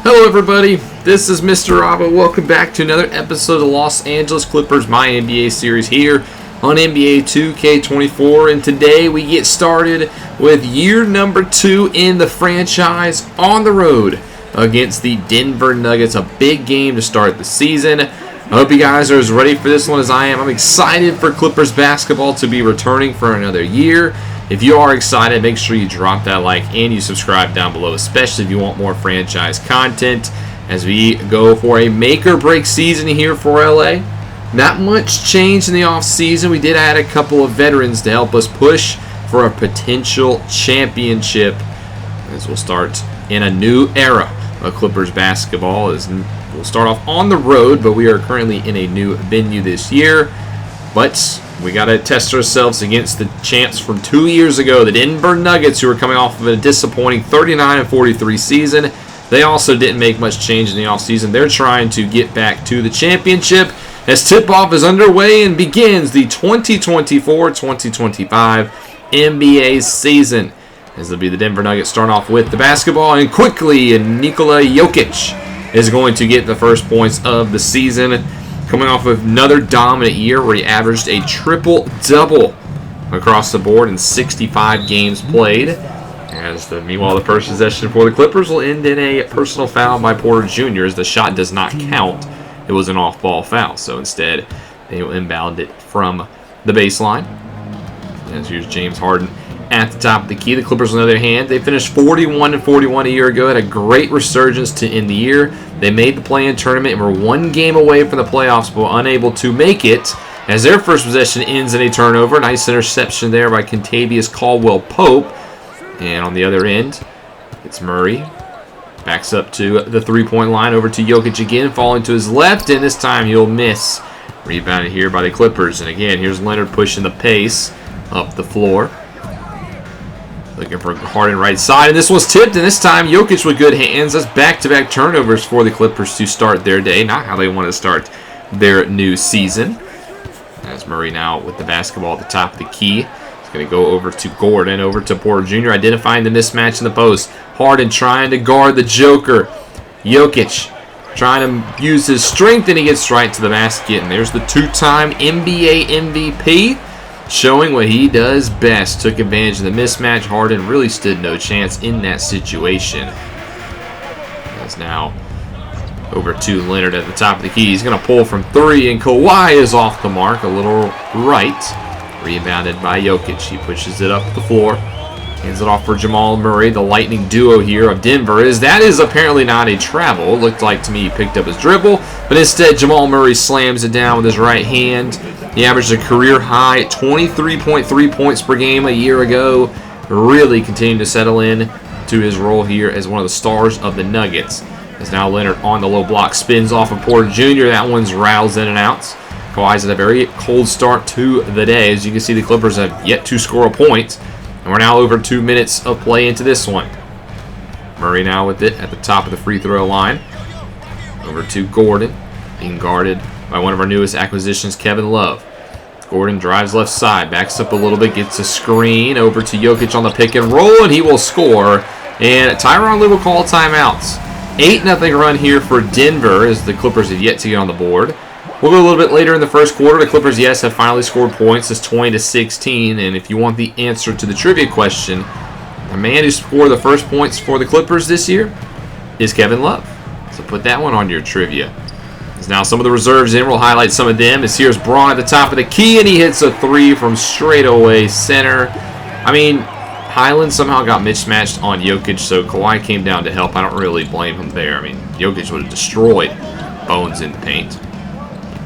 Hello everybody, this is Mr. Rabo. Welcome back to another episode of the Los Angeles Clippers MyNBA series here on NBA 2K24. And today we get started with year number 2 in the franchise on the road against the Denver Nuggets. A big game to start the season. I hope you guys are as ready for this one as I am. I'm excited for Clippers basketball to be returning for another year. If you are excited, make sure you drop that like and you subscribe down below, especially if you want more franchise content as we go for a make-or-break season here for LA. Not much change in the offseason. We did add a couple of veterans to help us push for a potential championship as we'll start in a new era of Clippers basketball. We'll start off on the road, but we are currently in a new venue this year. But we got to test ourselves against the champs from 2 years ago, the Denver Nuggets, who are coming off of a disappointing 39-43 season. They also didn't make much change in the offseason. They're trying to get back to the championship as tip-off is underway and begins the 2024-2025 NBA season. As it'll be the Denver Nuggets starting off with the basketball, and quickly Nikola Jokic is going to get the first points of the season, coming off of another dominant year where he averaged a triple-double across the board in 65 games played. Meanwhile, the first possession for the Clippers will end in a personal foul by Porter Jr. as the shot does not count. It was an off-ball foul, so instead they will inbound it from the baseline. As here's James Harden at the top of the key. The Clippers, on the other hand, they finished 41-41 a year ago, had a great resurgence to end the year. They made the play-in tournament and were one game away from the playoffs, but were unable to make it as their first possession ends in a turnover. Nice interception there by Kentavious Caldwell-Pope. And on the other end, it's Murray. Backs up to the three-point line, over to Jokic again, falling to his left, and this time he'll miss. Rebounded here by the Clippers. And again, here's Leonard pushing the pace up the floor. Looking for Harden right side, and this one's tipped, and this time Jokic with good hands. That's back-to-back turnovers for the Clippers to start their day. Not how they want to start their new season. As Murray now with the basketball at the top of the key. He's going to go over to Gordon, over to Porter Jr., identifying the mismatch in the post. Harden trying to guard the Joker. Jokic trying to use his strength, and he gets right to the basket. And there's the two-time NBA MVP. Showing what he does best. Took advantage of the mismatch. Harden really stood no chance in that situation. As now over to Leonard at the top of the key. He's going to pull from three, and Kawhi is off the mark. A little right. Rebounded by Jokic. He pushes it up the floor. Hands it off for Jamal Murray. The lightning duo here of Denver. That is apparently not a travel. It looked like to me he picked up his dribble, but instead Jamal Murray slams it down with his right hand. He averaged a career high 23.3 points per game a year ago. Really continuing to settle in to his role here as one of the stars of the Nuggets. As now Leonard on the low block spins off of Porter Jr. That one's rattles in and out. Kawhi's at a very cold start to the day. As you can see, the Clippers have yet to score a point. And we're now over 2 minutes of play into this one. Murray now with it at the top of the free throw line. Over to Gordon, being guarded by one of our newest acquisitions, Kevin Love. Gordon drives left side, backs up a little bit, gets a screen, over to Jokic on the pick and roll, and he will score. And Tyronn Lue will call timeouts. 8-0 run here for Denver as the Clippers have yet to get on the board. We'll go a little bit later in the first quarter. The Clippers, yes, have finally scored points. It's 20-16, and if you want the answer to the trivia question, the man who scored the first points for the Clippers this year is Kevin Love. So put that one on your trivia. As now some of the reserves in, we'll highlight some of them. As here's Braun at the top of the key, and he hits a three from straight away center. I mean, Highland somehow got mismatched on Jokic, so Kawhi came down to help. I don't really blame him there. I mean, Jokic would have destroyed Bones in the paint.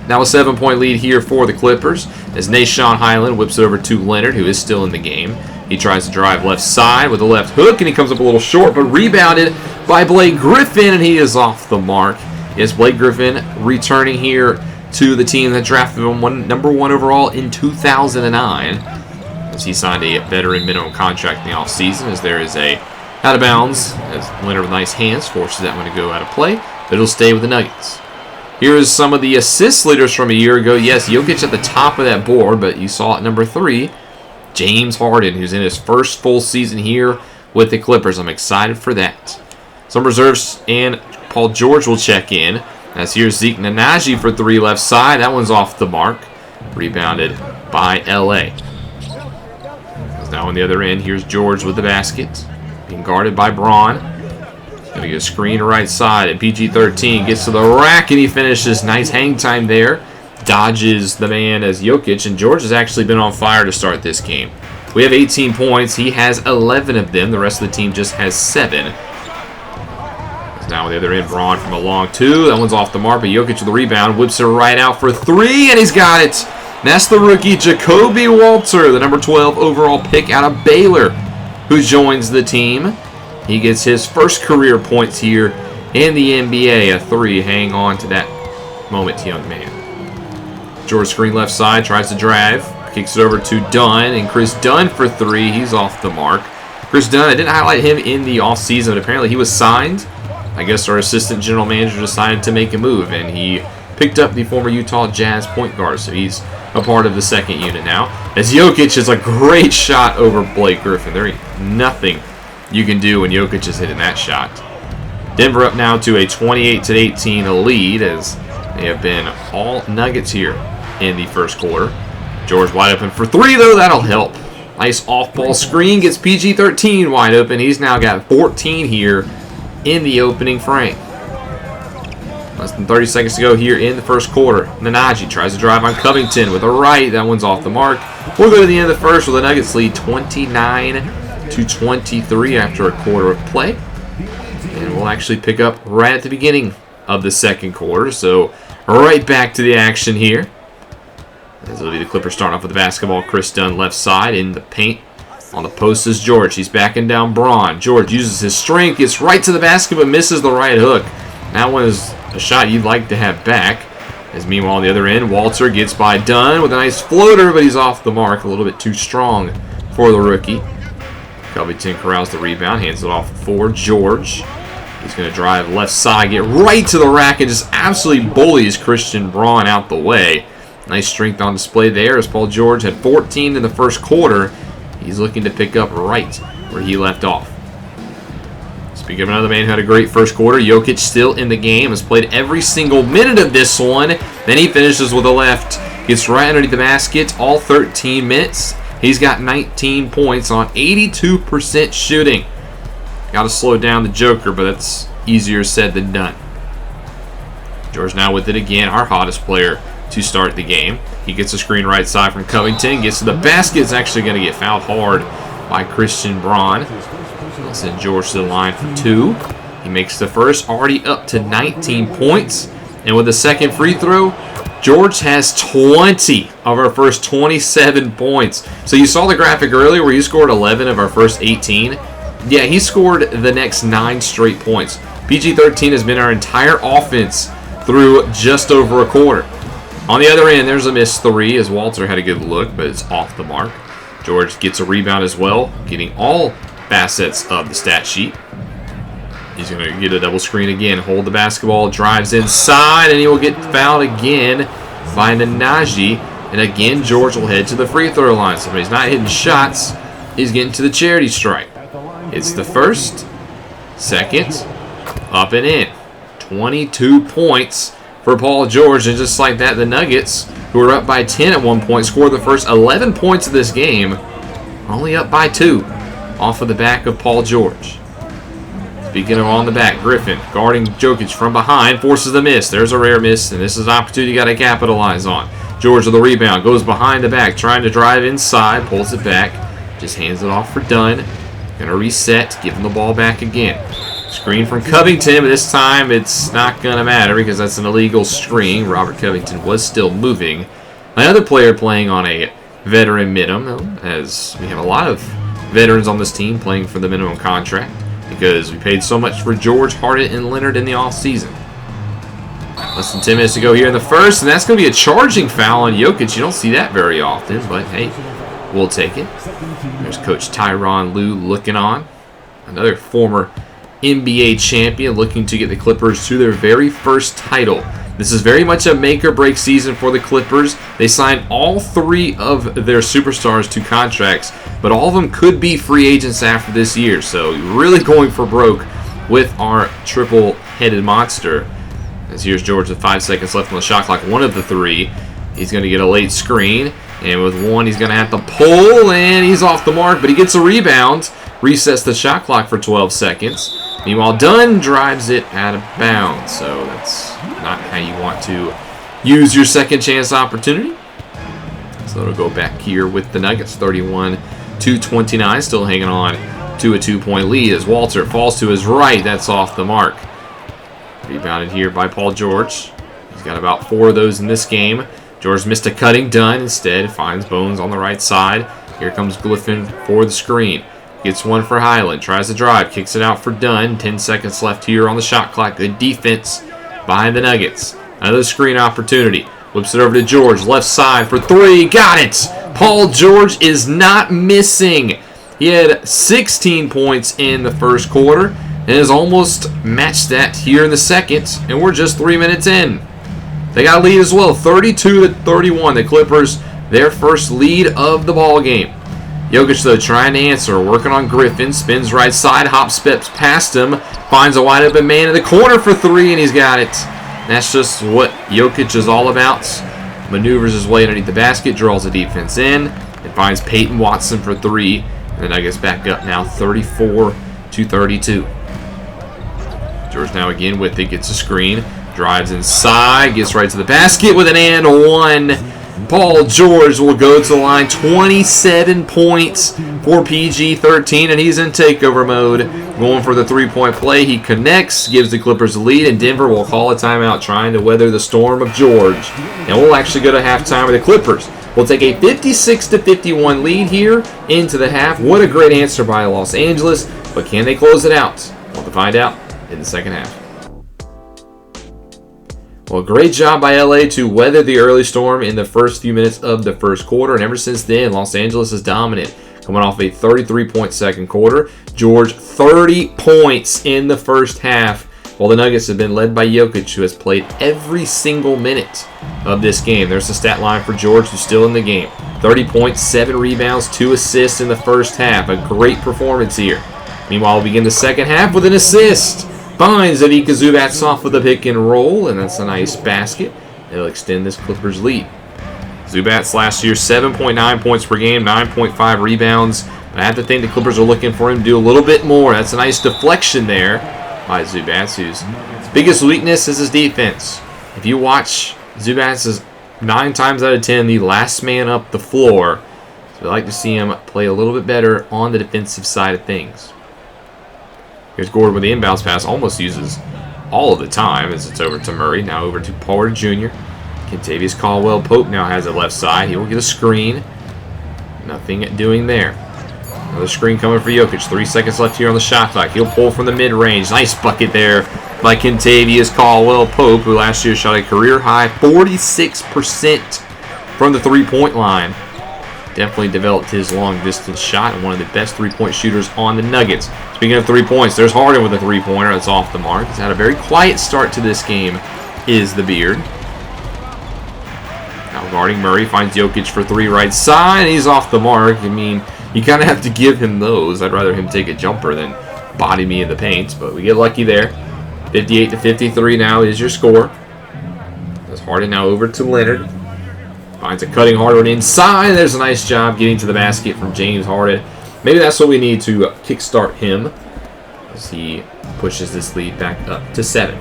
Now a 7-point lead here for the Clippers as Nah'Shon Highland whips it over to Leonard, who is still in the game. He tries to drive left side with a left hook, and he comes up a little short, but rebounded by Blake Griffin, and he is off the mark. Yes, Blake Griffin returning here to the team that drafted him number 1 overall in 2009. As he signed a veteran minimum contract in the offseason, as there is a out of bounds, as Leonard with nice hands forces that one to go out of play, but it'll stay with the Nuggets. Here's some of the assist leaders from a year ago. Yes, Jokic at the top of that board, but you saw at number 3, James Harden, who's in his first full season here with the Clippers. I'm excited for that. Some reserves, and Paul George will check in. As here's Zeke Nnaji for 3 left side. That one's off the mark. Rebounded by LA. Now on the other end, here's George with the basket. Being guarded by Braun. Going to get a screen right side, and PG-13 gets to the rack, and he finishes. Nice hang time there. Dodges the man as Jokic, and George has actually been on fire to start this game. We have 18 points. He has 11 of them. The rest of the team just has 7. Now on the other end, Braun from a long 2. That one's off the mark, but Jokic with the rebound. Whips it right out for 3, and he's got it. That's the rookie, Jacoby Walter, the number 12 overall pick out of Baylor, who joins the team. He gets his first career points here in the NBA. A 3. Hang on to that moment, young man. George screen left side, tries to drive. Kicks it over to Dunn, and Chris Dunn for 3. He's off the mark. Chris Dunn, I didn't highlight him in the offseason, but apparently he was signed. I guess our assistant general manager decided to make a move, and he picked up the former Utah Jazz point guard, so he's a part of the second unit now. As Jokic is a great shot over Blake Griffin. There ain't nothing you can do when Jokic is hitting that shot. Denver up now to a 28-18 lead, as they have been all Nuggets here in the first quarter. George wide open for 3, though. That'll help. Nice off-ball screen. Gets PG-13 wide open. He's now got 14 here in the opening frame. Less than 30 seconds to go here in the first quarter. Nnaji tries to drive on Covington with a right. That one's off the mark. We'll go to the end of the first with the Nuggets lead 29-23 after a quarter of play. And we'll actually pick up right at the beginning of the second quarter. So right back to the action here. As it'll be the Clippers starting off with the basketball. Chris Dunn left side in the paint. On the post is George. He's backing down Braun. George uses his strength. Gets right to the basket but misses the right hook. That one is a shot you'd like to have back. As meanwhile on the other end, Walter gets by Dunn with a nice floater, but he's off the mark. A little bit too strong for the rookie. Covington corrals the rebound. Hands it off for George. He's going to drive left side. Get right to the rack and just absolutely bullies Christian Braun out the way. Nice strength on display there as Paul George had 14 in the first quarter. He's looking to pick up right where he left off. Speaking of another man who had a great first quarter, Jokic still in the game, has played every single minute of this one. Then he finishes with a left, gets right underneath the basket, all 13 minutes. He's got 19 points on 82% shooting. Got to slow down the Joker, but that's easier said than done. George now with it again, our hottest player to start the game. He gets a screen right side from Covington, gets to the basket. It's actually going to get fouled hard by Christian Braun. I'll send George to the line for 2. He makes the first, already up to 19 points. And with the second free throw, George has 20 of our first 27 points. So you saw the graphic earlier where he scored 11 of our first 18. Yeah, he scored the next 9 straight points. PG-13 has been our entire offense through just over a quarter. On the other end, there's a missed 3 as Walter had a good look, but it's off the mark. George gets a rebound as well, getting all facets of the stat sheet. He's going to get a double screen again, hold the basketball, drives inside, and he will get fouled again by Nnaji. And again, George will head to the free throw line. So when he's not hitting shots, he's getting to the charity stripe. It's the first, second, up and in. 22 points for Paul George, and just like that, the Nuggets, who were up by 10 at one point, scored the first 11 points of this game, only up by 2 off of the back of Paul George. Speaking of on the back, Griffin guarding Jokic from behind, forces the miss. There's a rare miss, and this is an opportunity you got to capitalize on. George with the rebound, goes behind the back, trying to drive inside, pulls it back, just hands it off for Dunn. Going to reset, give him the ball back again. Screen from Covington, but this time it's not going to matter because that's an illegal screen. Robert Covington was still moving. Another player playing on a veteran minimum, as we have a lot of veterans on this team playing for the minimum contract because we paid so much for George, Harden, and Leonard in the offseason. Less than 10 minutes to go here in the first, and that's going to be a charging foul on Jokic. You don't see that very often, but hey, we'll take it. There's Coach Tyronn Lue looking on. Another former NBA champion looking to get the Clippers to their very first title. This is very much a make-or-break season for the Clippers. They signed all 3 of their superstars to contracts, but all of them could be free agents after this year. So really going for broke with our triple-headed monster. As here's George with 5 seconds left on the shot clock. One of the three. He's going to get a late screen. And with one, he's going to have to pull. And he's off the mark, but he gets a rebound. Resets the shot clock for 12 seconds. Meanwhile, Dunn drives it out of bounds. So that's not how you want to use your second chance opportunity. So it'll go back here with the Nuggets. 31-29. Still hanging on to a 2-point lead as Walter falls to his right. That's off the mark. Rebounded here by Paul George. He's got about 4 of those in this game. George missed a cutting. Dunn instead finds Bones on the right side. Here comes Griffin for the screen. Gets one for Highland. Tries to drive. Kicks it out for Dunn. 10 seconds left here on the shot clock. Good defense behind the Nuggets. Another screen opportunity. Whips it over to George. Left side for 3. Got it! Paul George is not missing. He had 16 points in the first quarter and has almost matched that here in the second. And we're just 3 minutes in. They got a lead as well. 32-31. The Clippers, their first lead of the ball game. Jokic, though, trying to answer. Working on Griffin. Spins right side. Hop steps past him. Finds a wide open man in the corner for 3, and he's got it. That's just what Jokic is all about. Maneuvers his way underneath the basket. Draws the defense in. And finds Peyton Watson for 3. And the Nuggets back up now 34-32. George now again with it. Gets a screen. Drives inside. Gets right to the basket with an and one. Paul George will go to the line. 27 points for PG-13, and he's in takeover mode. Going for the three-point play. He connects, gives the Clippers the lead, and Denver will call a timeout trying to weather the storm of George. And we'll actually go to halftime with the Clippers. We'll take a 56-51 lead here into the half. What a great answer by Los Angeles, but can they close it out? We'll have to find out in the second half. Well, great job by LA to weather the early storm in the first few minutes of the first quarter. And ever since then, Los Angeles is dominant. Coming off a 33-point second quarter. George, 30 points in the first half. While the Nuggets have been led by Jokic, who has played every single minute of this game. There's the stat line for George, who's still in the game. 30 points, 7 rebounds, 2 assists in the first half. A great performance here. Meanwhile, we'll begin the second half with an assist. Finds Ivica Zubac off with a pick and roll, and that's a nice basket. It'll extend this Clippers lead. Zubac last year, 7.9 points per game, 9.5 rebounds. But I have to think the Clippers are looking for him to do a little bit more. That's a nice deflection there by Zubac, whose biggest weakness is his defense. If you watch, Zubac is 9 times out of 10 the last man up the floor. So I'd like to see him play a little bit better on the defensive side of things. Here's Gordon with the inbounds pass. Almost uses all of the time as it's over to Murray. Now over to Porter Jr. Kentavious Caldwell-Pope now has it left side. He will get a screen. Nothing doing there. Another screen coming for Jokic. 3 seconds left here on the shot clock. He'll pull from the mid-range. Nice bucket there by Kentavious Caldwell-Pope, who last year shot a career-high 46% from the three-point line. Definitely developed his long-distance shot and one of the best three-point shooters on the Nuggets. Speaking of 3 points, there's Harden with a three-pointer. That's off the mark. He's had a very quiet start to this game, is the Beard. Now guarding Murray, finds Jokic for 3 right side, and he's off the mark. I mean, you kind of have to give him those. I'd rather him take a jumper than body me in the paint, but we get lucky there. 58-53 now is your score. There's Harden now over to Leonard. Finds a cutting Harden inside. There's a nice job getting to the basket from James Harden. Maybe that's what we need to kickstart him as he pushes this lead back up to 7.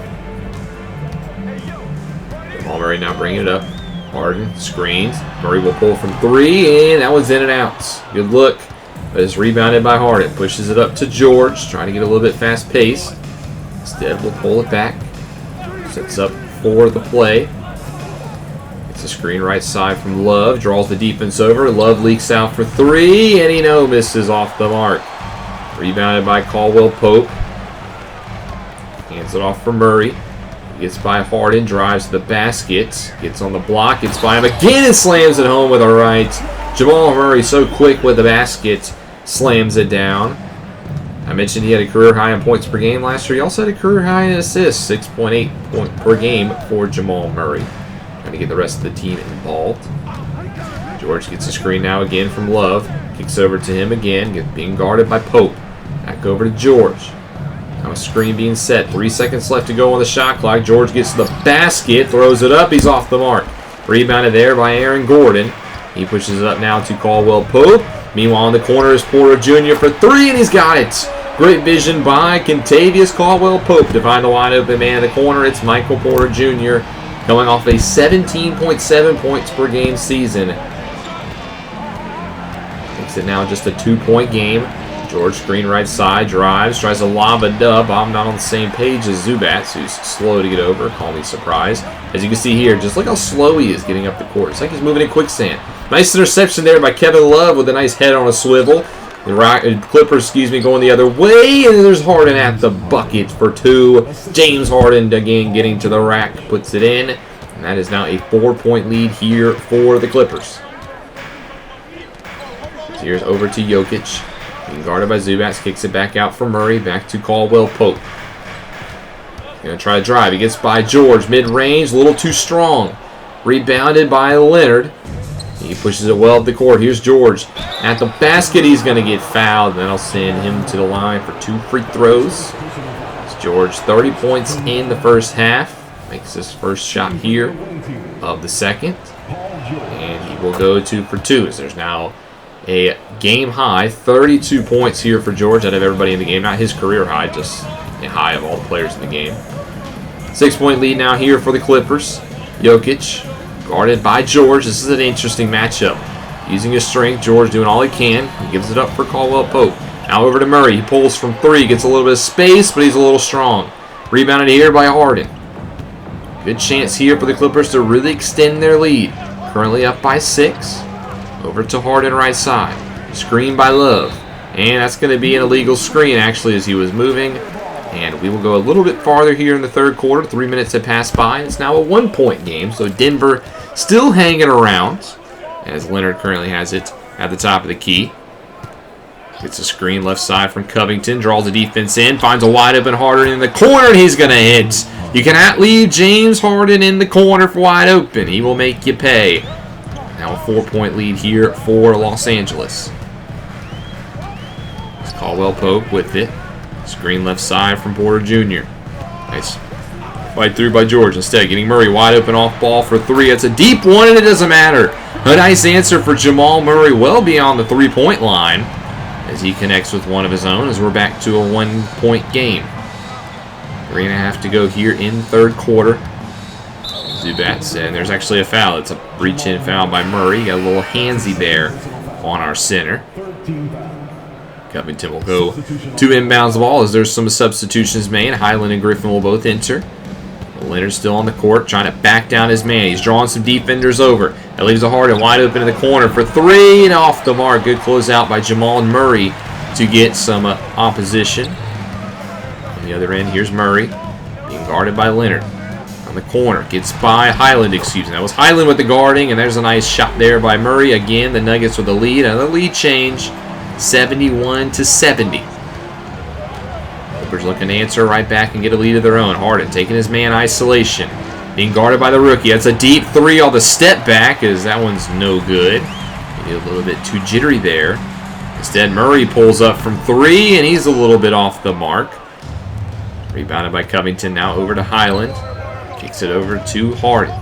Jamal Murray now bringing it up. Harden screens. Murray will pull from 3, and that one's in and out. Good look, but it's rebounded by Harden. Pushes it up to George, trying to get a little bit fast pace. Instead, we'll pull it back. Sets up for the play. It's a screen right side from Love. Draws the defense over. Love leaks out for 3, and he misses off the mark. Rebounded by Caldwell-Pope. Hands it off for Murray. Gets by Harden. Drives to the basket. Gets on the block. Gets by him again and slams it home with a right. Jamal Murray so quick with the basket. Slams it down. I mentioned he had a career high in points per game last year. He also had a career high in assists. 6.8 points per game for Jamal Murray. Trying to get the rest of the team involved. George gets a screen now again from Love. Kicks over to him again. Being guarded by Pope. Back over to George. Now a screen being set. 3 seconds left to go on the shot clock. George gets to the basket, throws it up. He's off the mark. Rebounded there by Aaron Gordon. He pushes it up now to Caldwell Pope. Meanwhile, in the corner is Porter Jr. for 3, and he's got it. Great vision by Kentavious Caldwell Pope to find the wide open man in the corner. It's Michael Porter Jr. going off a 17.7 points per game season. Makes it now just a 2-point game. George screen right side, drives, tries to lob it up. I'm not on the same page as Zubats, who's slow to get over. Call me surprised. As you can see here, just look how slow he is getting up the court. It's like he's moving in quicksand. Nice interception there by Kevin Love with a nice head on a swivel. The Clippers, going the other way, and there's Harden at the bucket for 2. James Harden again getting to the rack, puts it in, and that is now a 4-point lead here for the Clippers. So here's over to Jokic. Being guarded by Zubats, kicks it back out for Murray, back to Caldwell Pope. Gonna try to drive. He gets by George, mid-range, a little too strong. Rebounded by Leonard. He pushes it well up the court. Here's George at the basket. He's gonna get fouled, and that'll send him to the line for 2 free throws. It's George, 30 points in the first half. Makes his first shot here of the second, and he will go 2 for 2. So there's now a game high 32 points here for George out of everybody in the game. Not his career high, just a high of all the players in the game. 6-point lead now here for the Clippers. Jokic guarded by George. This is an interesting matchup. Using his strength, George doing all he can. He gives it up for Caldwell Pope. Now over to Murray. He pulls from 3, gets a little bit of space, but he's a little strong. Rebounded here by Harden. Good chance here for the Clippers to really extend their lead. Currently up by 6. Over to Harden right side. Screen by Love. And that's going to be an illegal screen, actually, as he was moving. And we will go a little bit farther here in the third quarter. 3 minutes have passed by. It's now a 1-point game. So Denver still hanging around, as Leonard currently has it at the top of the key. Gets a screen left side from Covington. Draws the defense in. Finds a wide open Harden in the corner, and he's going to hit. You cannot leave James Harden in the corner for wide open. He will make you pay. Now a 4-point lead here for Los Angeles. It's Caldwell Pope with it. Screen left side from Porter Jr. Nice fight through by George. Instead, getting Murray wide open off ball for 3. It's a deep one, and it doesn't matter. A nice answer for Jamal Murray, well beyond the 3-point line, as he connects with one of his own, as we're back to a 1-point game. 3.5 to go here in third quarter. Zubats, and there's actually a foul. It's a reach-in foul by Murray. Got a little handsy there on our center. Covington will go to inbounds the ball as there's some substitutions made. Highland and Griffin will both enter. Leonard still on the court, trying to back down his man. He's drawing some defenders over. That leaves a Harden wide open in the corner for 3, and off the mark. Good closeout by Jamal Murray to get some opposition. On the other end, here's Murray being guarded by Leonard. On the corner, gets by Highland, That was Highland with the guarding, and there's a nice shot there by Murray. Again, the Nuggets with the lead. Another lead change, 71-70. Clippers looking to answer right back and get a lead of their own. Harden taking his man isolation. Being guarded by the rookie. That's a deep 3 on the step back, as that one's no good. Maybe a little bit too jittery there. Instead, Murray pulls up from 3, and he's a little bit off the mark. Rebounded by Covington, now over to Highland. Kicks it over to Harden.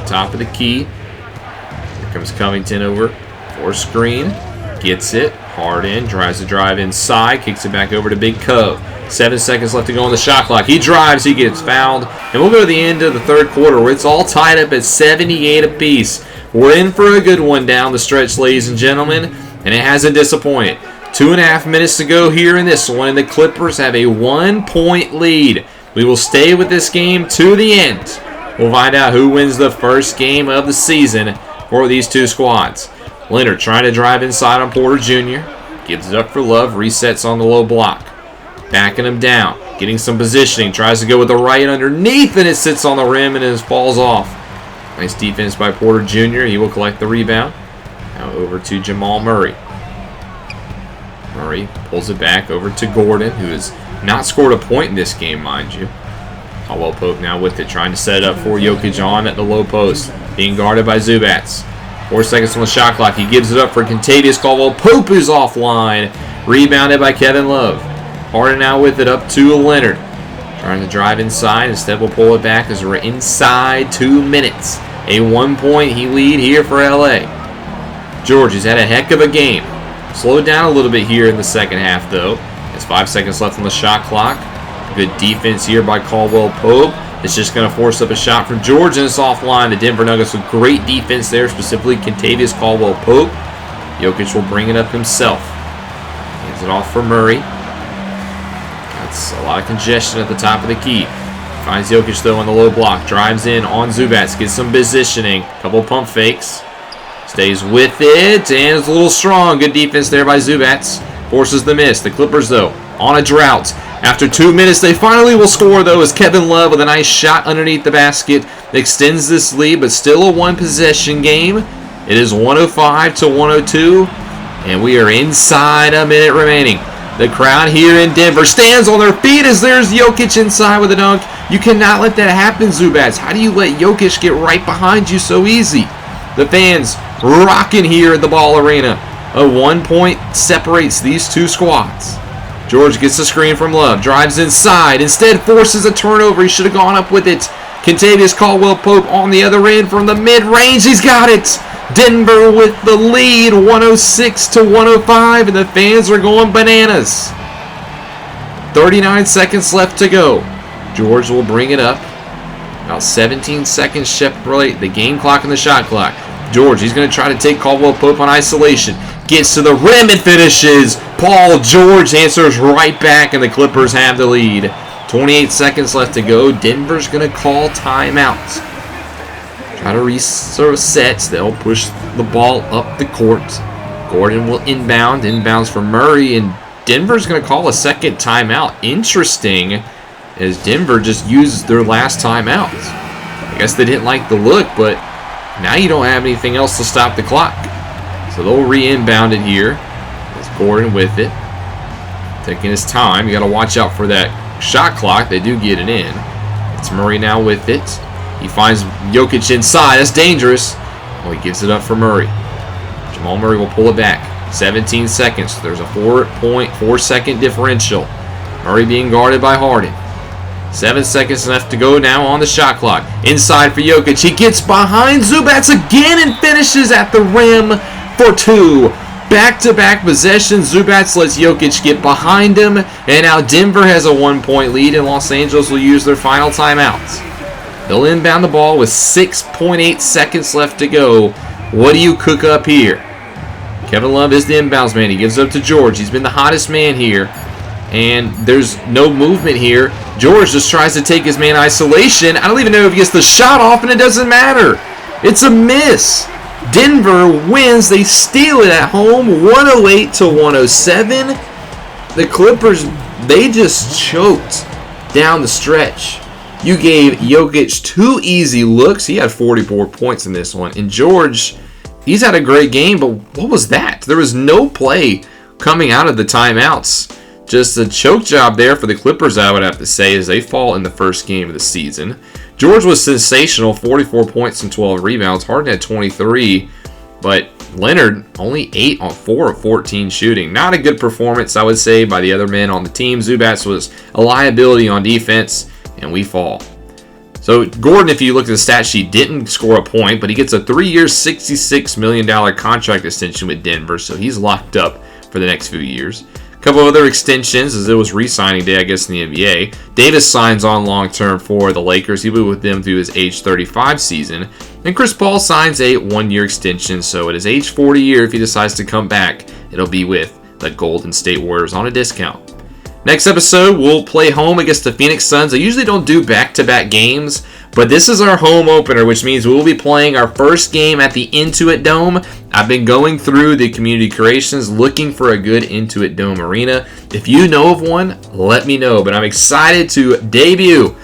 Top of the key. Here comes Covington over for screen. Gets it. Harden tries to drive inside. Kicks it back over to Big Cove. 7 seconds left to go on the shot clock. He drives. He gets fouled. And we'll go to the end of the third quarter where it's all tied up at 78 apiece. We're in for a good one down the stretch, ladies and gentlemen. And it hasn't disappointed. 2.5 minutes to go here in this one. And the Clippers have a 1-point lead. We will stay with this game to the end. We'll find out who wins the first game of the season for these two squads. Leonard trying to drive inside on Porter Jr. Gives it up for Love. Resets on the low block. Backing him down. Getting some positioning. Tries to go with the right underneath, and it sits on the rim and it falls off. Nice defense by Porter Jr. He will collect the rebound. Now over to Jamal Murray. Murray pulls it back over to Gordon, who has not scored a point in this game, mind you. Caldwell Pope now with it, trying to set it up for Jokic on at the low post. Being guarded by Zubats. 4 seconds on the shot clock. He gives it up for Kentavious Caldwell Pope, who's offline. Rebounded by Kevin Love. Harden now with it up to Leonard. Trying to drive inside. Instead, we'll pull it back as we're inside 2 minutes. A 1-point lead here for LA. George, he's had a heck of a game. Slowed down a little bit here in the second half, though. There's 5 seconds left on the shot clock. Good defense here by Caldwell Pope. It's just going to force up a shot from George, and it's offline. The Denver Nuggets with great defense there, specifically Kentavious Caldwell Pope. Jokic will bring it up himself. Hands it off for Murray. That's a lot of congestion at the top of the key. Finds Jokic, though, on the low block. Drives in on Zubats. Gets some positioning. Couple pump fakes. Stays with it. And it's a little strong. Good defense there by Zubats. Forces the miss. The Clippers, though, on a drought. After 2 minutes, they finally will score, though, as Kevin Love with a nice shot underneath the basket extends this lead, but still a one-possession game. It is 105-102, and we are inside a minute remaining. The crowd here in Denver stands on their feet as there's Jokic inside with a dunk. You cannot let that happen, Zubats. How do you let Jokic get right behind you so easy? The fans rocking here at the Ball Arena. A 1 point separates these two squads. George gets the screen from Love. Drives inside. Instead forces a turnover. He should have gone up with it. Kentavious Caldwell Pope on the other end from the mid-range. He's got it. Denver with the lead, 106-105, and the fans are going bananas. 39 seconds left to go. George will bring it up. About 17 seconds separate the game clock and the shot clock. George, he's going to try to take Caldwell Pope on isolation. Gets to the rim and finishes. Paul George answers right back, and the Clippers have the lead. 28 seconds left to go. Denver's going to call timeout. Try to reset. They'll push the ball up the court. Gordon will inbound. Inbounds for Murray, and Denver's going to call a second timeout. Interesting, as Denver just used their last timeout. I guess they didn't like the look, but now you don't have anything else to stop the clock. So they'll re-inbound it here. It's Gordon with it. Taking his time. You got to watch out for that shot clock. They do get it in. It's Murray now with it. He finds Jokic inside. That's dangerous. Well, he gives it up for Murray. Jamal Murray will pull it back. 17 seconds. There's a 4.4-second differential. Murray being guarded by Harden. 7 seconds left to go now on the shot clock. Inside for Jokic. He gets behind Zubats again and finishes at the rim for two. Back-to-back possessions. Zubats lets Jokic get behind him. And now Denver has a 1 point lead, and Los Angeles will use their final timeouts. They'll inbound the ball with 6.8 seconds left to go. What do you cook up here? Kevin Love is the inbounds man. He gives it up to George. He's been the hottest man here. And there's no movement here. George just tries to take his man isolation. I don't even know if he gets the shot off, and it doesn't matter. It's a miss. Denver wins. They steal it at home, 108-107. The Clippers, they just choked down the stretch. You gave Jokic 2 easy looks. He had 44 points in this one. And George, he's had a great game, but what was that? There was no play coming out of the timeouts. Just a choke job there for the Clippers, I would have to say, as they fall in the first game of the season. George was sensational, 44 points and 12 rebounds. Harden had 23, but Leonard only 8 on 4 of 14 shooting. Not a good performance, I would say, by the other men on the team. Zubats was a liability on defense, and we fall. So Gordon, if you look at the stat sheet, didn't score a point, but he gets a 3-year, $66 million contract extension with Denver, so he's locked up for the next few years. A couple of other extensions, as it was re-signing day, I guess, in the NBA. Davis signs on long-term for the Lakers. He'll be with them through his age 35 season. And Chris Paul signs a 1-year extension, so at his age 40 year, if he decides to come back, it'll be with the Golden State Warriors on a discount. Next episode, we'll play home against the Phoenix Suns. I usually don't do back-to-back games, but this is our home opener, which means we will be playing our first game at the Intuit Dome. I've been going through the community creations looking for a good Intuit Dome arena. If you know of one, let me know. But I'm excited to debut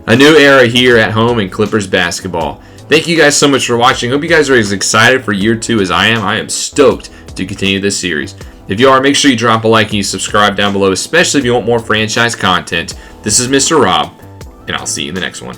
a new era here at home in Clippers basketball. Thank you guys so much for watching. Hope you guys are as excited for year 2 as I am. I am stoked to continue this series. If you are, make sure you drop a like and you subscribe down below, especially if you want more franchise content. This is Mr. Rob, and I'll see you in the next one.